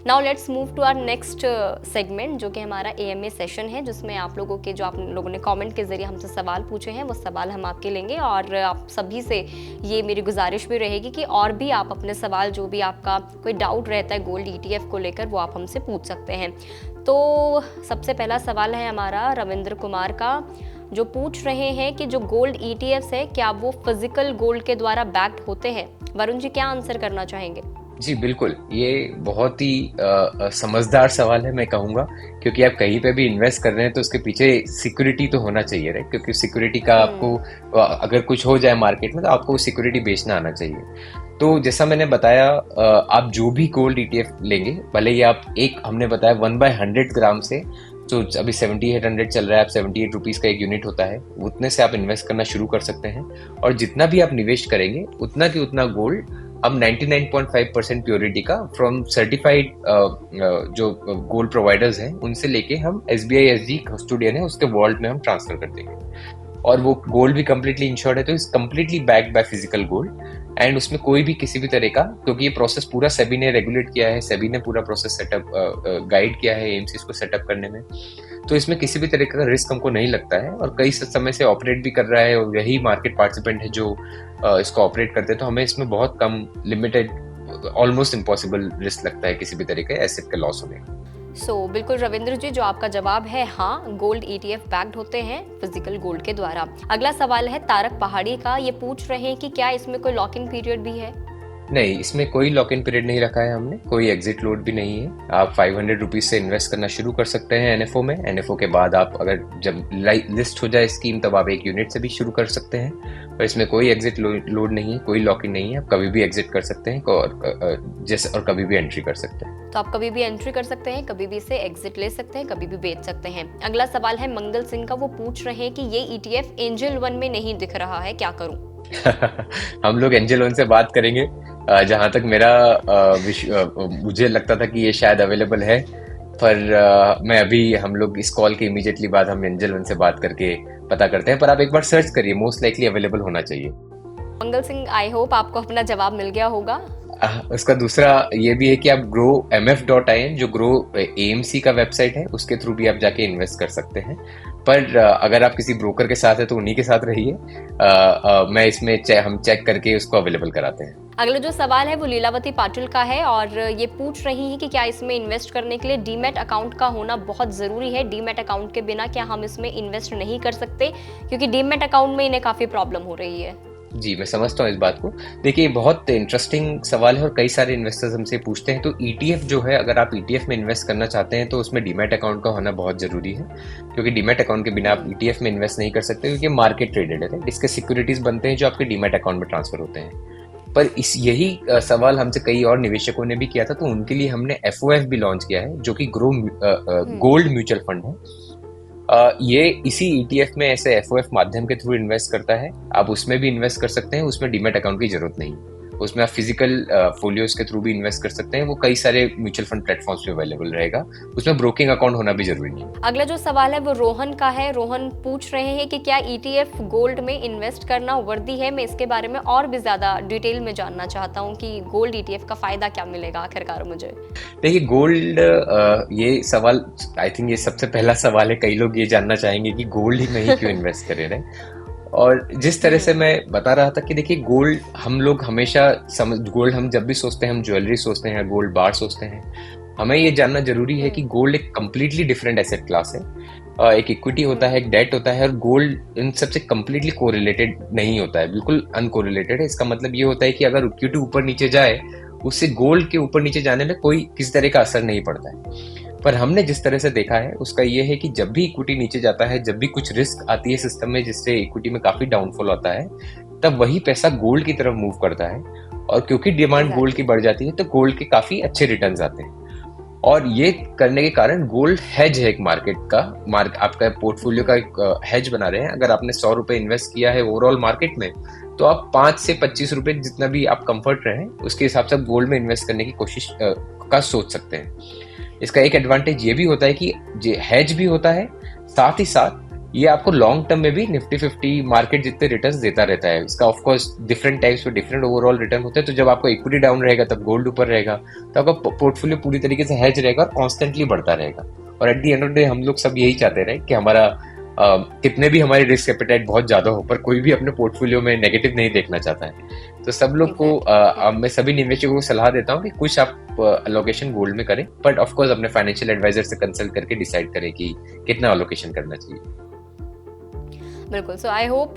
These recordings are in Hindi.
Now let's move to our next segment, जो कि हमारा AMA सेशन है, जिसमें आप लोगों के जो आप लोगों ने कमेंट के जरिए हमसे सवाल पूछे हैं वो सवाल हम आपके लेंगे। और आप सभी से ये मेरी गुजारिश भी रहेगी कि और भी आप अपने सवाल, जो भी आपका कोई डाउट रहता है गोल्ड ETF को लेकर, वो आप हमसे पूछ सकते हैं। तो सबसे पहला सवाल है हमारा रविंद्र कुमार का, जो पूछ रहे हैं कि जो गोल्ड ETFs है क्या वो फिजिकल गोल्ड के द्वारा बैक्ड होते हैं? वरुण जी क्या आंसर करना चाहेंगे? जी बिल्कुल, ये बहुत ही समझदार सवाल है मैं कहूँगा, क्योंकि आप कहीं पे भी इन्वेस्ट कर रहे हैं तो उसके पीछे सिक्योरिटी तो होना चाहिए, राइट? क्योंकि सिक्योरिटी का आपको अगर कुछ हो जाए मार्केट में तो आपको सिक्योरिटी बेचना आना चाहिए। तो जैसा मैंने बताया, आप जो भी गोल्ड ETF लेंगे, भले ही आप हमने बताया 1/100 ग्राम से, तो अभी 7800 चल रहा है, आप 78 रुपीज़ का एक यूनिट होता है, उतने से आप इन्वेस्ट करना शुरू कर सकते हैं। और जितना भी आप निवेश करेंगे उतना की उतना गोल्ड अब 99.5% प्योरिटी का फ्रॉम सर्टिफाइड जो गोल्ड प्रोवाइडर्स हैं उनसे लेके हम SBI SG कस्टोडियन है उसके वॉलेट में हम ट्रांसफर कर देंगे। और वो गोल्ड भी कम्प्लीटली इंश्योर्ड है, तो is completely backed by physical gold. And उसमें कोई भी किसी भी तरह का, क्योंकि ये प्रोसेस पूरा सेबी ने रेगुलेट किया है, सेबी ने पूरा प्रोसेस सेटअप गाइड किया है AMCs को सेटअप करने में, तो इसमें किसी भी तरह का रिस्क हमको नहीं लगता है। और कई समय से ऑपरेट भी कर रहा है और यही मार्केट पार्टिसिपेंट है जो इसको ऑपरेट करते हैं, तो हमें इसमें बहुत कम, लिमिटेड, ऑलमोस्ट इम्पॉसिबल रिस्क लगता है किसी भी तरह के एसेट का लॉस होने का। बिल्कुल रविंद्र जी, जो आपका जवाब है हाँ, गोल्ड ETF बैक्ड होते हैं फिजिकल गोल्ड के द्वारा। अगला सवाल है तारक पहाड़ी का, ये पूछ रहे हैं कि क्या इसमें कोई लॉक इन पीरियड भी है? नहीं, इसमें कोई लॉक इन पीरियड नहीं रखा है हमने, कोई एग्जिट लोड भी नहीं है। आप 500 रुपीज से इन्वेस्ट करना शुरू कर सकते हैं NFO में। NFO के बाद आप अगर जब लिस्ट हो जाए स्कीम तब आप एक यूनिट से भी शुरू कर सकते हैं। और इसमें कोई एग्जिट लोड नहीं है, कोई लॉक इन नहीं है, आप कभी भी एग्जिट कर सकते हैं और कभी भी एंट्री कर सकते हैं। तो आप कभी भी एंट्री कर सकते हैं, कभी भी इसे एग्जिट ले सकते हैं, कभी भी बेच सकते हैं। अगला सवाल है मंगल सिंह का, वो पूछ रहे हैं कि ये ETF एंजल वन में नहीं दिख रहा है, क्या करूं? हम लोग एंजल वन से बात करेंगे। जहां तक मुझे लगता था कि ये शायद अवेलेबल है, पर मैं अभी, हम लोग इस कॉल के इमीडिएटली बाद हम एंजल वन से बात करके पता करते हैं। पर आप एक बार सर्च करिए, मोस्ट लाइकली अवेलेबल होना चाहिए। मंगल सिंह, आई होप आपको अपना जवाब मिल गया होगा। उसका दूसरा ये भी है कि आप growmf.in, जो ग्रो AMC का वेबसाइट है, उसके थ्रू भी आप जाके इन्वेस्ट कर सकते हैं। पर अगर आप किसी ब्रोकर के साथ है तो उन्हीं के साथ रहिए। मैं इसमें हम चेक करके उसको अवेलेबल कराते हैं। अगला जो सवाल है वो लीलावती पाटिल का है, और ये पूछ रही है कि क्या इसमें इन्वेस्ट करने के लिए डीमैट अकाउंट का होना बहुत ज़रूरी है? डीमैट अकाउंट के बिना क्या हम इसमें इन्वेस्ट नहीं कर सकते? क्योंकि डीमैट अकाउंट में इन्हें काफ़ी प्रॉब्लम हो रही है। जी, मैं समझता हूँ इस बात को। देखिए, बहुत इंटरेस्टिंग सवाल है और कई सारे इन्वेस्टर्स हमसे पूछते हैं। तो ETF जो है, अगर आप ETF में इन्वेस्ट करना चाहते हैं तो उसमें डीमैट अकाउंट का होना बहुत ज़रूरी है, क्योंकि डीमैट अकाउंट के बिना आप ETF में इन्वेस्ट नहीं कर सकते, क्योंकि मार्केट ट्रेडेड है। इसके सिक्योरिटीज बनते हैं जो आपके डीमैट अकाउंट में ट्रांसफर होते हैं। पर यही सवाल हमसे कई और निवेशकों ने भी किया था, तो उनके लिए हमने FOF भी लॉन्च किया है, जो कि गोल्ड म्यूचुअल फंड है। ये इसी ETF में ऐसे FOF माध्यम के थ्रू इन्वेस्ट करता है। आप उसमें भी इन्वेस्ट कर सकते हैं, उसमें डीमैट अकाउंट की जरूरत नहीं है। उसमें आप फिजिकल फोलियोज के थ्रू भी इन्वेस्ट कर सकते हैं, वो कई सारे म्यूचुअल फंड प्लेटफॉर्म्स पे अवेलेबल रहेगा। उसमें ब्रोकिंग अकाउंट होना भी जरूरी नहीं है। अगला जो सवाल है वो रोहन का है। रोहन पूछ रहे हैं कि क्या ETF गोल्ड में इन्वेस्ट करना वर्दी है? मैं इसके बारे में और भी ज्यादा डिटेल में जानना चाहता हूँ कि गोल्ड ETF का फायदा क्या मिलेगा आखिरकार मुझे। देखिए, गोल्ड, ये सवाल, आई थिंक ये सबसे पहला सवाल है, कई लोग ये जानना चाहेंगे कि गोल्ड ही में ही क्यों इन्वेस्ट करें, राइट? और जिस तरह से मैं बता रहा था कि देखिए, गोल्ड हम लोग हमेशा गोल्ड हम जब भी सोचते हैं, हम ज्वेलरी सोचते हैं, गोल्ड बार सोचते हैं, हमें ये जानना जरूरी है कि गोल्ड एक कंप्लीटली डिफरेंट एसेट क्लास है। एक इक्विटी होता है, एक डेट होता है, और गोल्ड इन सबसे कंप्लीटली कोरिलेटेड नहीं होता है, बिल्कुल अनकोरिलेटेड है। इसका मतलब ये होता है कि अगर इक्विटी ऊपर नीचे जाए, उससे गोल्ड के ऊपर नीचे जाने में कोई किसी तरह का असर नहीं पड़ता है। पर हमने जिस तरह से देखा है उसका ये है कि जब भी इक्विटी नीचे जाता है, जब भी कुछ रिस्क आती है सिस्टम में जिससे इक्विटी में काफी डाउनफॉल होता है, तब वही पैसा गोल्ड की तरफ मूव करता है। और क्योंकि डिमांड गोल्ड की बढ़ जाती है, तो गोल्ड के काफी अच्छे रिटर्न्स आते हैं। और ये करने के कारण गोल्ड हेज है, एक मार्केट का, आपका पोर्टफोलियो का एक हेज बना रहे हैं। अगर आपने 100 रुपए इन्वेस्ट किया है ओवरऑल मार्केट में, तो आप 5 से 25 रुपए, जितना भी आप कंफर्ट रहे, उसके हिसाब से गोल्ड में इन्वेस्ट करने की कोशिश का सोच सकते हैं। इसका एक एडवांटेज ये भी होता है कि हेज भी होता है, साथ ही साथ ये आपको लॉन्ग टर्म में भी निफ्टी 50 मार्केट जितने रिटर्न्स देता रहता है। इसका ऑफ कोर्स डिफरेंट टाइप्स पे डिफरेंट ओवरऑल रिटर्न होते हैं। तो जब आपको इक्विटी डाउन रहेगा तब गोल्ड ऊपर रहेगा, तो आपका पोर्टफोलियो पूरी तरीके से हेज रहेगा और कॉन्स्टेंटली बढ़ता रहेगा। और at the end of the day हम लोग सब यही चाहते रहे कि हमारा कितने भी हमारी रिस्क एपेटाइट बहुत ज्यादा हो, पर कोई भी अपने पोर्टफोलियो में नेगेटिव नहीं देखना चाहता है। तो सब लोग को मैं सभी निवेशकों को सलाह देता हूँ कि कुछ आप अलोकेशन गोल्ड में करें, बट ऑफ कोर्स अपने फाइनेंशियल एडवाइजर से कंसल्ट करके डिसाइड करें कि कितना अलोकेशन करना चाहिए। बिल्कुल। सो आई होप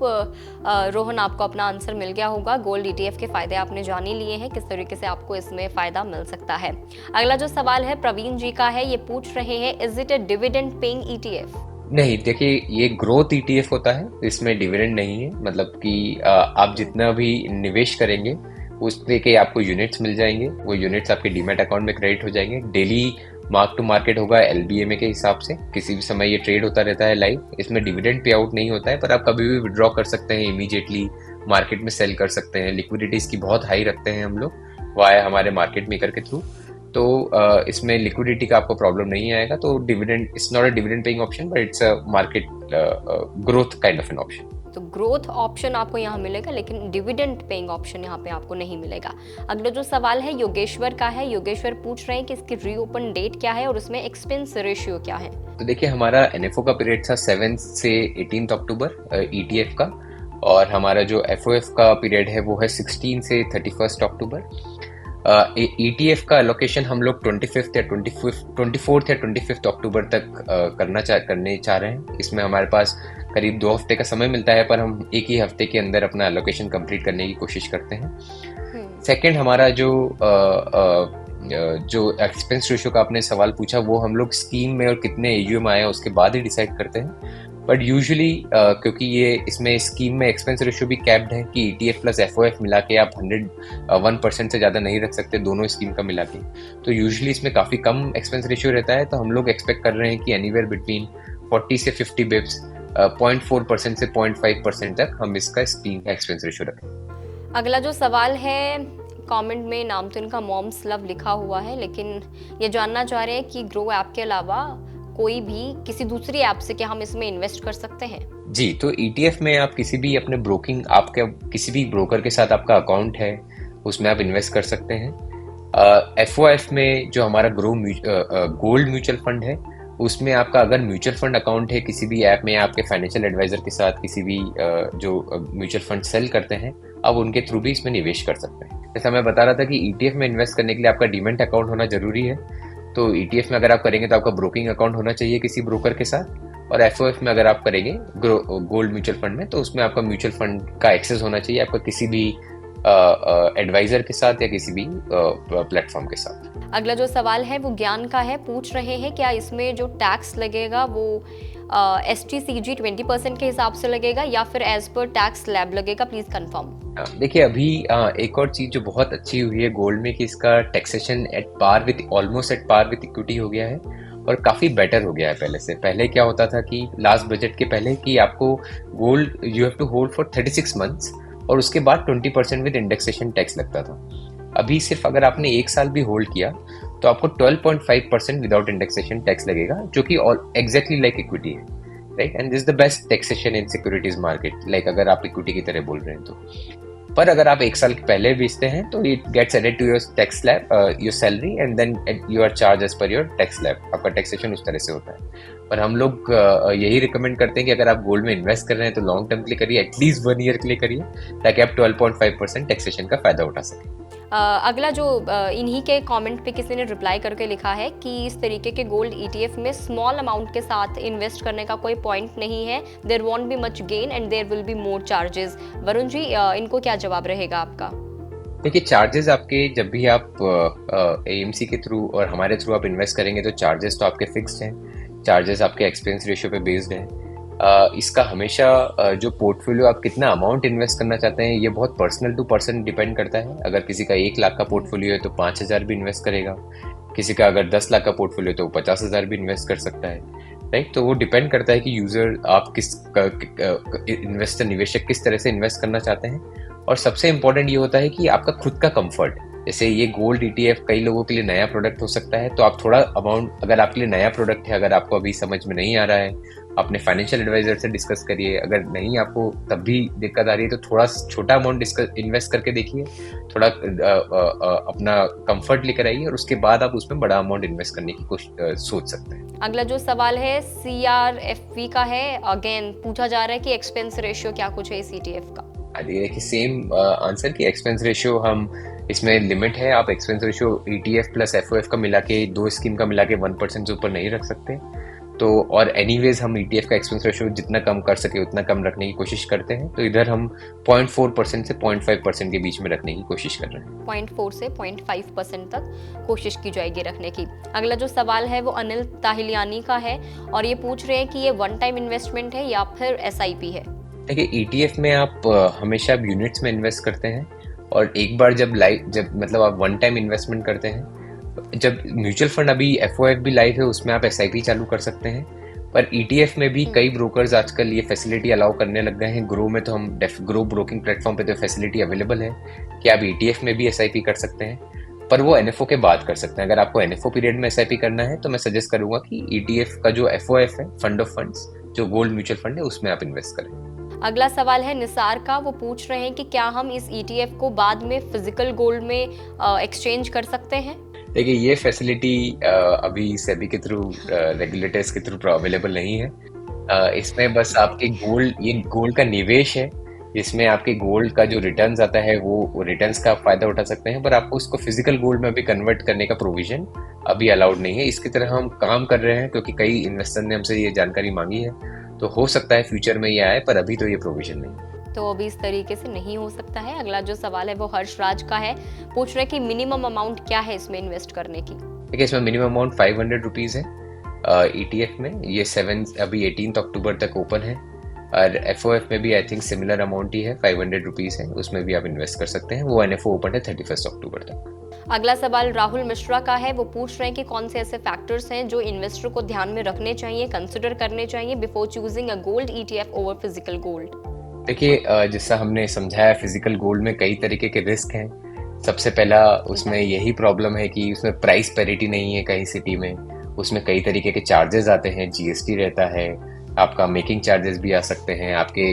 रोहन आपको अपना आंसर मिल गया होगा। गोल्ड ईटीएफ के फायदे आपने जान ही लिए हैं, किस तरीके से आपको इसमें फायदा मिल सकता है। अगला जो सवाल है प्रवीण जी का है, ये पूछ रहे हैं is it a dividend paying ETF? नहीं, देखिए ये ग्रोथ ईटीएफ होता है, इसमें डिविडेंड नहीं है। मतलब कि आप जितना भी निवेश करेंगे उसपे के आपको यूनिट्स मिल जाएंगे, वो यूनिट्स आपके डीमैट अकाउंट में क्रेडिट हो जाएंगे। डेली मार्क टू मार्केट होगा एलबीएमए के हिसाब से, किसी भी समय ये ट्रेड होता रहता है लाइव। इसमें डिविडेंड पे आउट नहीं होता है, पर आप कभी भी विड्रॉ कर सकते हैं इमीडिएटली, मार्केट में सेल कर सकते हैं। लिक्विडिटी इसकी बहुत हाई रखते हैं हम लोग वाया हमारे मार्केट मेकर के थ्रू। तो इसमें लिक्विडिटी का आपको प्रॉब्लम नहीं आएगा। तो dividend it's not a dividend paying option, but it's a market growth kind of an option. तो ग्रोथ ऑप्शन आपको यहाँ मिलेगा, लेकिन डिविडेंड पेइंग ऑप्शन यहाँ पे आपको नहीं मिलेगा। अगला जो सवाल है योगेश्वर का है। योगेश्वर पूछ रहे हैं कि इसकी रीओपन डेट क्या है और उसमें एक्सपेंस रेशियो क्या है। तो देखिए हमारा एनएफओ का पीरियड था 7 से 18 अक्टूबर ईटीएफ का, और हमारा जो एफओएफ का पीरियड है वो है 16 से 31 अक्टूबर। ईटीएफ का एलोकेशन हम लोग 24th या 25th अक्टूबर तक करने चाह रहे हैं। इसमें हमारे पास करीब 2 हफ्ते का समय मिलता है, पर हम एक ही हफ्ते के अंदर अपना एलोकेशन कंप्लीट करने की कोशिश करते हैं। सेकंड, हमारा जो एक्सपेंस रेशियो का आपने सवाल पूछा, वो हम लोग स्कीम में और कितने एयूएम आया उसके बाद ही डिसाइड करते हैं। बट यूजुअली क्योंकि ये इसमें स्कीम में एक्सपेंस रेशियो भी कैप्ड है कि ईटीएफ प्लस एफओएफ मिला के आप 1% से ज़्यादा नहीं रख सकते दोनों स्कीम का मिला के। तो यूजुअली इसमें काफ़ी कम एक्सपेंस रेशियो रहता है। तो हम लोग एक्सपेक्ट कर रहे हैं कि एनीवेयर बिटवीन 40 से 50 बिप्स 0.4% से 0.5% तक हम इसका स्कीम का एक्सपेंस रेशियो रखें। अगला जो सवाल है, कमेंट में नाम तो इनका मॉम्स लव लिखा हुआ है, लेकिन ये जानना चाह रहे हैं कि ग्रो ऐप के अलावा कोई भी किसी दूसरी ऐप से क्या हम इसमें इन्वेस्ट कर सकते हैं? जी, तो ईटीएफ में आप किसी भी अपने ब्रोकिंग, आपके किसी भी ब्रोकर के साथ आपका अकाउंट है उसमें आप इन्वेस्ट कर सकते हैं। एफओएफ में जो हमारा गोल्ड म्यूचुअल फंड है उसमें आपका अगर म्यूचुअल फंड अकाउंट है किसी भी ऐप में, आपके फाइनेंशियल एडवाइजर के साथ किसी भी जो म्यूचुअल फंड सेल करते हैं, आप उनके थ्रू भी इसमें निवेश कर सकते हैं। जैसा मैं बता रहा था कि ईटीएफ में इन्वेस्ट करने के लिए आपका डीमैट अकाउंट होना जरूरी है। तो ईटीएफ में अगर आप करेंगे तो आपका ब्रोकिंग अकाउंट होना चाहिए किसी ब्रोकर के साथ, और एफओएफ में अगर आप करेंगे गोल्ड म्यूचुअल फंड में तो उसमें आपका म्यूचुअल फंड का एक्सेस होना चाहिए आपका किसी भी एडवाइजर के साथ या किसी भी प्लेटफॉर्म के साथ। अगला जो सवाल है वो ज्ञान का है। पूछ रहे हैं क्या इसमें जो टैक्स लगेगा वो STCG 20% के हिसाब से लगेगा या फिर एज पर टैक्स स्लैब लगेगा? Please confirm. देखिए अभी एक और चीज जो बहुत अच्छी हुई है गोल्ड में कि इसका taxation almost at par with equity हो गया है और काफी बेटर हो गया है पहले से। पहले क्या होता था कि लास्ट बजट के पहले कि आपको gold you have to hold for 36 months और उसके बाद 20% विद इंडेक्सेशन टैक्स लगता था। अभी सिर्फ अगर आपने 1 साल भी होल्ड किया तो आपको 12.5% विदाउट इंडेक्सेशन टैक्स लगेगा, जो कि एग्जैक्टली लाइक इक्विटी है, right. And this the best taxation in securities market, like अगर आप इक्विटी की तरह बोल रहे हैं तो। पर अगर आप 1 साल पहले बेचते हैं तो it gets added to your tax slab, your salary, and then you are charge as per your tax slab. आपका टैक्सेशन उस तरह से होता है। पर हम लोग यही रिकमेंड करते हैं कि अगर आप गोल्ड में इन्वेस्ट कर रहे हैं तो लॉन्ग टर्म के लिए करिए, एटलीस्ट 1 ईयर के लिए करिए, ताकि आप 12.5% टैक्सेशन का फायदा उठा सकें। अगला जो इन्हीं के कमेंट पे किसी ने रिप्लाई करके लिखा है कि इस तरीके के गोल्ड ETF में स्मॉल अमाउंट के साथ इन्वेस्ट करने का कोई पॉइंट नहीं है, there won't be much gain and there will be more charges. Varun ji, इनको क्या जवाब रहेगा आपका? देखिए चार्जेस आपके जब भी आप AMC के थ्रू और हमारे थ्रू आप इन्वेस्ट करेंगे तो चार्जेस तो आपके फिक्स्ड हैं। चार्जेस आपके एक्सपेंस रेशियो पे बेस्ड हैं। इसका हमेशा जो पोर्टफोलियो आप कितना अमाउंट इन्वेस्ट करना चाहते हैं ये बहुत पर्सनल टू पर्सन डिपेंड करता है। अगर किसी का 1 लाख का पोर्टफोलियो है तो 5,000 भी इन्वेस्ट करेगा, किसी का अगर 10 लाख का पोर्टफोलियो तो 50,000 भी इन्वेस्ट कर सकता है, राइट। तो वो डिपेंड करता है कि यूजर आप किस निवेशक किस तरह से इन्वेस्ट करना चाहते हैं। और सबसे इम्पोर्टेंट ये होता है कि आपका खुद का कंफर्ट। जैसे ये गोल्ड ETF कई लोगों के लिए नया प्रोडक्ट हो सकता है, तो आप थोड़ा अमाउंट, अगर आपके लिए नया प्रोडक्ट है, अगर आपको अभी समझ में नहीं आ रहा है अपने फाइनेंशियल एडवाइजर से डिस्कस करिए। अगर नहीं आपको तब भी दिक्कत आ रही है तो थोड़ा छोटा अमाउंट इन्वेस्ट करके देखिए, थोड़ा अपना कंफर्ट लेकर आइए और उसके बाद आप उसमें बड़ा अमाउंट इन्वेस्ट करने की सोच सकते हैं। अगला जो सवाल है CRFV का है, अगेन पूछा जा रहा है कि एक्सपेंस रेशियो क्या कुछ है इस ETF का। देखिए सेम आंसर कि एक्सपेंस रेशियो हम इसमें लिमिट है, आप expense ratio ETF plus FOF का मिला के, दो स्कीम का मिला के 1% से ऊपर नहीं रख सकते। तो और एनीवेज हम ETF का एक्सपेंस रेशियो जितना कम कर सके उतना कम रखने की कोशिश करते हैं, तो इधर हम 0.4% से 0.5% के बीच में रखने की कोशिश कर रहे हैं। 0.4 से 0.5% तक कोशिश की जाएगी रखने की। अगला जो सवाल है वो अनिल ताहिलियानी का है और ये पूछ रहे हैं कि ये वन टाइम इन्वेस्टमेंट है या फिर SIP है। देखिए ETF में आप हमेशा यूनिट्स में इन्वेस्ट करते हैं और एक बार जब मतलब आप वन टाइम इन्वेस्टमेंट करते हैं, जब म्यूचुअल फंड अभी FOF भी लाइव है उसमें आप SIP चालू कर सकते हैं, पर ETF में भी कई ब्रोकर्स आजकल ये फैसिलिटी अलाउ करने लग गए हैं। ग्रो में तो हम ग्रो ब्रोकिंग प्लेटफॉर्म पे तो फैसिलिटी अवेलेबल है कि आप ETF में भी SIP कर सकते हैं, पर वो NFO के बाद कर सकते हैं। अगर आपको NFO पीरियड में SIP करना है तो मैं सजेस्ट करूंगा कि ETF का जो FOF है, फंड ऑफ फंड्स, जो गोल्ड म्यूचुअल फंड है, उसमें आप इन्वेस्ट करें। अगला सवाल है निसार का, वो पूछ रहे हैं कि क्या हम इस ETF को बाद में फिजिकल गोल्ड में एक्सचेंज कर सकते हैं। देखिए ये फैसिलिटी अभी सेबी के थ्रू, रेगुलेटर्स के थ्रू अवेलेबल नहीं है। इसमें बस आपके ये गोल्ड का निवेश है, जिसमें आपके गोल्ड का जो रिटर्न्स आता है वो रिटर्न्स का आप फायदा उठा सकते हैं, पर आपको उसको फिजिकल गोल्ड में भी कन्वर्ट करने का प्रोविजन अभी अलाउड नहीं है। इसकी तरह हम काम कर रहे हैं क्योंकि कई इन्वेस्टर ने हमसे ये जानकारी मांगी है, तो हो सकता है फ्यूचर में ये आए, पर अभी तो ये प्रोविजन नहीं है। तो अभी इस तरीके से नहीं हो सकता है। अगला जो सवाल है वो हर्ष राज का है, पूछ रहे हैं कि मिनिमम अमाउंट क्या है इसमें इन्वेस्ट करने की। देखिए इसमें मिनिमम अमाउंट 500 रुपीज़ है ETF में। ये अभी 18 अक्टूबर तक ओपन है और FOF में भी आई थिंक सिमिलर अमाउंट ही है, 500 रुपीज़ है, उसमें भी आप इन्वेस्ट कर सकते हैं। वो NFO ओपन है 31 अक्टूबर तक। अगला सवाल राहुल मिश्रा का है, वो पूछ रहे हैं कि कौन से ऐसे फैक्टर्स हैं जो इन्वेस्टर को ध्यान में रखने चाहिए, कंसिडर करने चाहिए before choosing a gold ETF over physical gold. देखिए जैसा हमने समझाया, फिजिकल गोल्ड में कई तरीके के रिस्क हैं। सबसे पहला उसमें यही प्रॉब्लम है कि उसमें प्राइस पैरिटी नहीं है कहीं सिटी में, उसमें कई तरीके के चार्जेस आते हैं, GST रहता है, आपका मेकिंग चार्जेस भी आ सकते हैं, आपके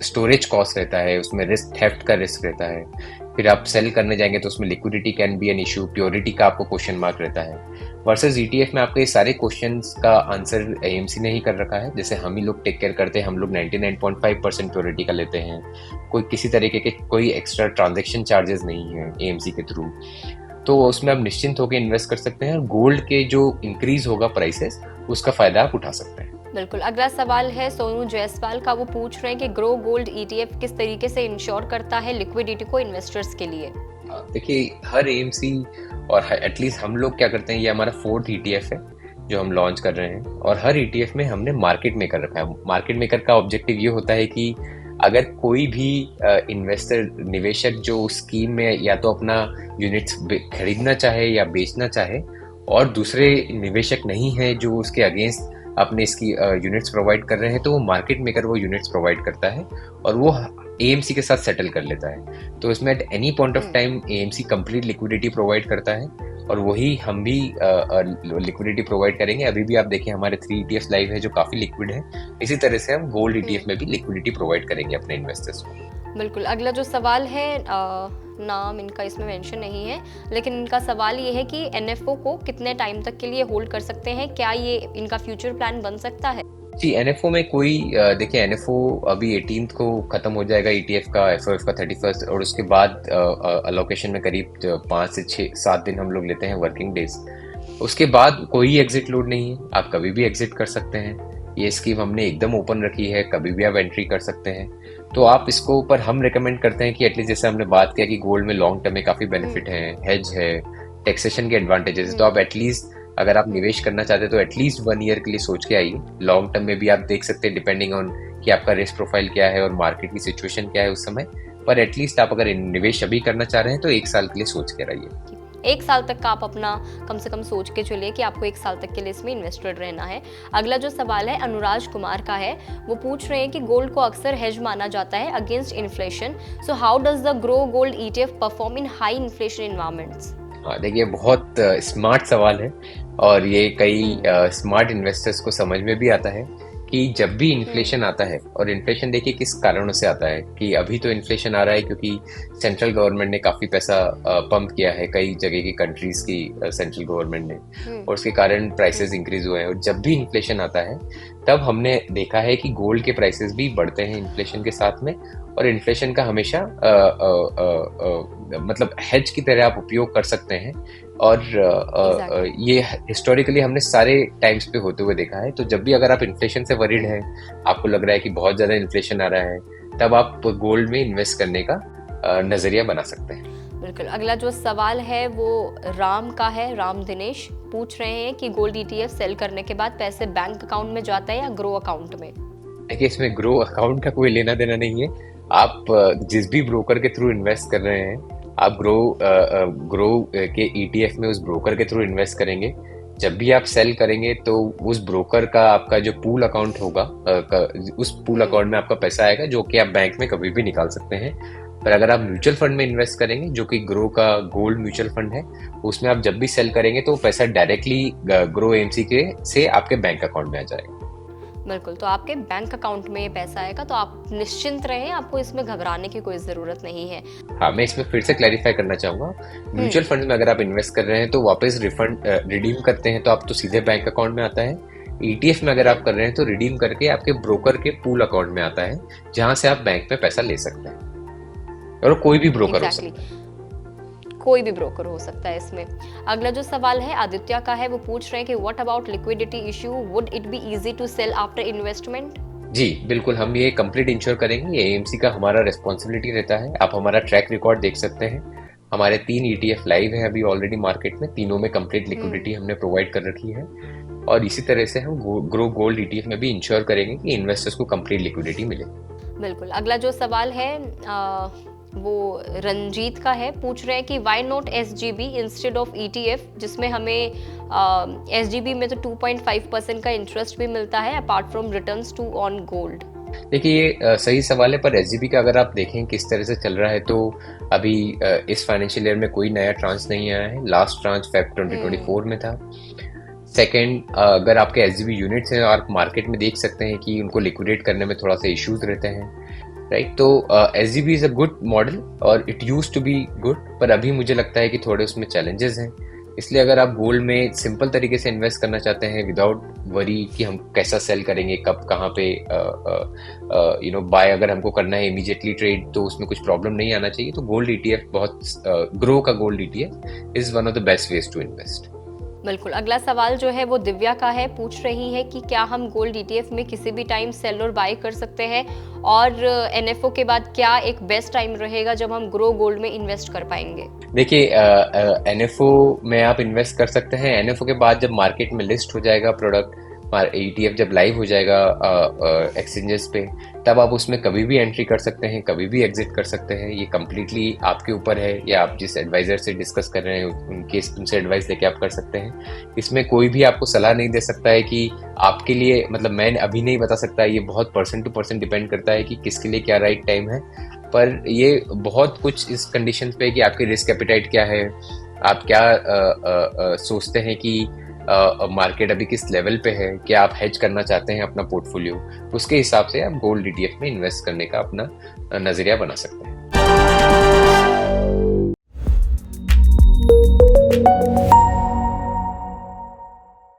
स्टोरेज कॉस्ट रहता है, उसमें रिस्क, थेफ्ट का रिस्क रहता है। फिर आप सेल करने जाएंगे तो उसमें liquidity can be an issue, purity का आपको क्वेश्चन मार्क रहता है। वर्सेस ETF में आपके सारे क्वेश्चंस का आंसर AMC ने ही कर रखा है। जैसे हम ही लोग टेक केयर करते हैं, हम लोग 99.5% प्योरिटी का लेते हैं, कोई किसी तरीके के कोई एक्स्ट्रा ट्रांजेक्शन चार्जेस नहीं है AMC के थ्रू, तो उसमें आप निश्चिंत होकर इन्वेस्ट कर सकते हैं और गोल्ड के जो इंक्रीज होगा प्राइसेस उसका फायदा आप उठा सकते हैं। बिल्कुल। अगला सवाल है सोनू जायसवाल का, वो पूछ रहे हैं कि ग्रो गोल्ड ETF किस तरीके से इंश्योर करता है लिक्विडिटी को इन्वेस्टर्स के लिए। देखिए हर AMC और एटलीस्ट हम लोग क्या करते हैं, ये हमारा 4th ETF है जो हम लॉन्च कर रहे हैं, और हर ETF में हमने मार्केट मेकर रखा है। मार्केट मेकर का ऑब्जेक्टिव ये होता है कि अगर कोई भी इन्वेस्टर, निवेशक जो स्कीम में या तो अपना यूनिट्स खरीदना चाहे या बेचना चाहे और दूसरे निवेशक नहीं है जो उसके अगेंस्ट अपने इसकी यूनिट्स प्रोवाइड कर रहे हैं, तो वो मार्केट मेकर वो यूनिट्स प्रोवाइड करता है और वो AMC के साथ सेटल कर लेता है। तो इसमें at any point of time AMC complete liquidity provide करता है और वही हम भी लिक्विडिटी प्रोवाइड करेंगे। अभी भी आप देखिए हमारे 3 ETFs लाइव है जो काफ़ी लिक्विड है। इसी तरह से हम गोल्ड ETF में भी लिक्विडिटी प्रोवाइड करेंगे अपने इन्वेस्टर्स को। बिल्कुल। अगला जो सवाल है, नाम इनका इसमें मेंशन नहीं है, लेकिन इनका सवाल ये है कि NFO को कितने टाइम तक के लिए होल्ड कर सकते हैं, क्या ये इनका फ्यूचर प्लान बन सकता है? जी NFO में कोई देखिए NFO अभी 18th को खत्म हो जाएगा ETF का, FOF का 31st, और उसके बाद अलोकेशन में करीब 5 से 6-7 दिन हम लोग लेते हैं वर्किंग डेज। उसके बाद कोई एग्जिट लोड नहीं है, आप कभी भी एग्जिट कर सकते हैं। ये स्कीम हमने एकदम ओपन रखी है, कभी भी आप एंट्री कर सकते हैं। तो आप इसको, पर हम रिकमेंड करते हैं कि एटलीस्ट जैसे हमने बात किया कि गोल्ड में लॉन्ग टर्म में काफ़ी बेनिफिट है, हेज है, टैक्सेशन के एडवांटेजेस, तो आप एटलीस्ट अगर आप निवेश करना चाहते हैं तो एटलीस्ट 1 ईयर के लिए सोच के आइए। लॉन्ग टर्म में भी आप देख सकते हैं डिपेंडिंग ऑन कि आपका रिस्क प्रोफाइल क्या है और मार्केट की सिचुएशन क्या है उस समय, पर एटलीस्ट आप अगर निवेश अभी करना चाह रहे हैं तो 1 साल के लिए सोच के रहिए। 1 साल तक का आप अपना कम से कम सोच के चलिए कि आपको 1 साल तक के लिए इसमें इन्वेस्टेड रहना है। अगला जो सवाल है अनुराज कुमार का है, वो पूछ रहे हैं कि गोल्ड को अक्सर हेज माना जाता है against inflation, so how does the grow gold ETF perform in high inflation environments? हाँ, देखिए बहुत स्मार्ट सवाल है और ये कई स्मार्ट इन्वेस्टर्स को समझ में भी आता है कि जब भी इन्फ्लेशन आता है, और इन्फ्लेशन देखिए किस कारणों से आता है, कि अभी तो इन्फ्लेशन आ रहा है क्योंकि सेंट्रल गवर्नमेंट ने काफ़ी पैसा पंप किया है कई जगह की कंट्रीज की सेंट्रल गवर्नमेंट ने, और उसके कारण प्राइसेस इंक्रीज हुए हैं। और जब भी इन्फ्लेशन आता है तब हमने देखा है कि गोल्ड के प्राइसेस भी बढ़ते हैं इन्फ्लेशन के साथ में, और इन्फ्लेशन का हमेशा मतलब हेज की तरह आप उपयोग कर सकते हैं। और ये हिस्टोरिकली हमने सारे टाइम्स पे होते हुए देखा है। तो जब भी अगर आप इन्फ्लेशन से वरीड हैं, आपको लग रहा है कि बहुत ज़्यादा इन्फ्लेशन आ रहा है, तब आप गोल्ड में इन्वेस्ट करने का नज़रिया बना सकते हैं। बिल्कुल। अगला जो सवाल है वो राम का है। राम दिनेश पूछ रहे हैं कि गोल्ड ETF सेल करने के बाद पैसे बैंक अकाउंट में जाता है या ग्रो अकाउंट में? देखिए, इसमें ग्रो अकाउंट का कोई लेना देना नहीं है। आप जिस भी ब्रोकर के थ्रू इन्वेस्ट कर रहे हैं, आप ग्रो के ETF में उस ब्रोकर के थ्रू इन्वेस्ट करेंगे। जब भी आप सेल करेंगे तो उस ब्रोकर का आपका जो पूल अकाउंट होगा, उस पूल अकाउंट में आपका पैसा आएगा, जो कि आप बैंक में कभी भी निकाल सकते हैं। पर अगर आप म्यूचुअल फंड में इन्वेस्ट करेंगे, जो कि ग्रो का गोल्ड म्यूचुअल फंड है, उसमें आप जब भी सेल करेंगे तो पैसा डायरेक्टली ग्रो AMC के से आपके बैंक अकाउंट में आ जाएगा। बिल्कुल। तो आपके बैंक अकाउंट में ये पैसा आएगा, तो आप निश्चिंत रहें, आपको इसमें घबराने की कोई ज़रूरत नहीं है। हाँ, मैं इसमें फिर से क्लैरिफाई करना चाहूँगा। म्यूचुअल फंड में अगर आप इन्वेस्ट कर रहे हैं तो वापस रिफंड रिडीम करते हैं तो आप तो सीधे बैंक अकाउंट में आता है। ETF में अगर आप कर रहे हैं तो रिडीम करके आपके ब्रोकर के पूल अकाउंट में आता है, जहाँ से आप बैंक में पैसा ले सकते हैं। और कोई भी ब्रोकर हो सकता है। कोई भी ब्रोकर हो सकता है इसमें। अगला जो सवाल है आदित्य का है, वो पूछ रहे हैं कि what about liquidity issue, would it be easy to sell after investment? जी बिल्कुल, हम ये कंप्लीट इंश्योर करेंगे। ये AMC का हमारा रिस्पॉन्सिबिलिटी रहता है। आप हमारा ट्रैक रिकॉर्ड देख सकते हैं। हमारे 3 ETF लाइव है अभी ऑलरेडी मार्केट में, तीनों में कंप्लीट लिक्विडिटी हमने प्रोवाइड कर रखी है। और इसी तरह से हम ग्रो गोल्ड ETF में भी इंश्योर करेंगे कि इन्वेस्टर्स को कंप्लीट लिक्विडिटी मिले। बिल्कुल। अगला जो सवाल है वो रंजीत का है। पूछ रहे हैं कि why not SGB instead of ETF, जिसमें हमें SGB में तो 2.5% का इंटरेस्ट भी मिलता है apart from returns too on gold. देखिए, ये सही सवाल है, पर SGB का अगर आप देखें किस तरह से चल रहा है, तो अभी इस फाइनेंशियल ईयर में कोई नया ट्रांच नहीं आया है। लास्ट ट्रांच Feb 2024 में था। सेकेंड, अगर आपके SGB यूनिट्स हैं, आप मार्केट में देख सकते हैं कि उनको लिक्विडेट करने में थोड़ा सा इश्यूज रहते हैं, राइट? तो SGB is a good model और it use to be good, पर अभी मुझे लगता है कि थोड़े उसमें चैलेंजेस हैं। इसलिए अगर आप गोल्ड में सिंपल तरीके से इन्वेस्ट करना चाहते हैं विदाउट वरी कि हम कैसा सेल करेंगे, कब कहाँ पे बाय अगर हमको करना है इमीडिएटली ट्रेड, तो उसमें कुछ प्रॉब्लम नहीं आना चाहिए। तो गोल्ड ETF बहुत ग्रो का gold ETF is one of the best ways to invest. बिल्कुल। अगला सवाल जो है वो दिव्या का है। पूछ रही है कि क्या हम गोल्ड ETF में किसी भी टाइम सेल और बाय कर सकते हैं, और NFO के बाद क्या एक बेस्ट टाइम रहेगा जब हम ग्रो गोल्ड में इन्वेस्ट कर पाएंगे? देखिए, NFO में आप इन्वेस्ट कर सकते हैं। NFO के बाद जब मार्केट में लिस्ट हो जाएगा प्रोडक्ट, ETF जब लाइव हो जाएगा एक्सचेंजेस पे, तब आप उसमें कभी भी एंट्री कर सकते हैं, कभी भी एग्जिट कर सकते हैं। ये कम्प्लीटली आपके ऊपर है, या आप जिस एडवाइजर से डिस्कस कर रहे हैं उनसे एडवाइस लेके आप कर सकते हैं। इसमें कोई भी आपको सलाह नहीं दे सकता है कि आपके लिए, मतलब मैं अभी नहीं बता सकता। ये बहुत पर्सन टू पर्सन डिपेंड करता है कि किसके लिए क्या राइट टाइम है। पर ये बहुत कुछ इस कंडीशन पे कि आपकी रिस्क एपिटाइट क्या है, आप क्या सोचते हैं कि मार्केट अभी किस लेवल पे है, क्या आप हेज करना चाहते हैं अपना पोर्टफोलियो, उसके हिसाब से आप गोल्ड ETF में इन्वेस्ट करने का अपना नजरिया बना सकते हैं।